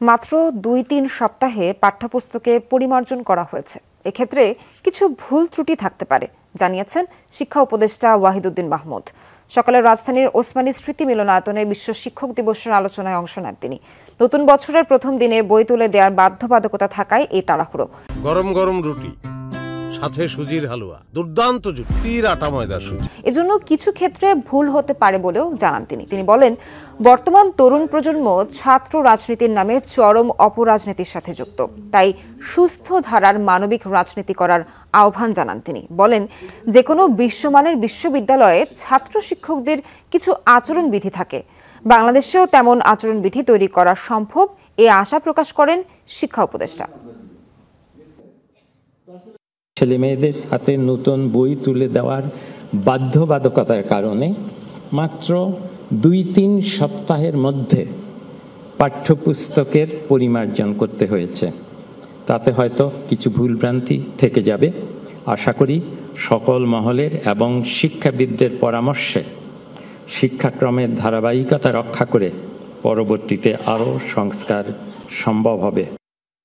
মাত্র ২-৩ সপ্তাহে পাঠ্যপুস্তকে পরিমার্জন করা হয়েছে। এক্ষেত্রে কিছু ভুল ত্রুটি থাকতে পারে জানিয়েছেন শিক্ষা উপদেষ্টা ওয়াহিদুদ্দিন মাহমুদ। সকালে রাজধানীর ওসমানী স্মৃতি মিলনায়তনে বিশ্ব শিক্ষক দিবসের আলোচনায় অংশ নেন তিনি। নতুন বছরের প্রথম দিনে বই তুলে দেওয়ার বাধ্যবাধকতা থাকায় এই তাড়াহুড়ো। গরম গরম রুটি, সাথে সুজির হালুয়া, দুর্দান্ত জুটির আটা ময়দার সুজি। এজন্য কিছু ক্ষেত্রে ভুল হতে পারে বলেও জানান তিনি বলেন, বর্তমান তরুণ প্রজন্ম ছাত্র রাজনীতির নামে চরম অপরাজনীতির সাথে যুক্ত। তাই সুস্থ ধারার মানবিক রাজনীতি করার আহ্বান জানান তিনি। বলেন, যে কোনো বিশ্বমানের বিশ্ববিদ্যালয়ে ছাত্র শিক্ষকদের কিছু আচরণবিধি থাকে, বাংলাদেশেও তেমন আচরণবিধি তৈরি করা সম্ভব, এ আশা প্রকাশ করেন শিক্ষা উপদেষ্টা। ছেলে মেয়েদের হাতে নতুন বই তুলে দেওয়ার বাধ্যবাধকতার কারণে মাত্র ২-৩ সপ্তাহের মধ্যে পাঠ্যপুস্তকের পরিমার্জন করতে হয়েছে। তাতে হয়তো কিছু ভুলভ্রান্তি থেকে যাবে। আশা করি সকল মহলের এবং শিক্ষাবিদদের পরামর্শে শিক্ষাক্রমের ধারাবাহিকতা রক্ষা করে পরবর্তীতে আরও সংস্কার সম্ভব হবে।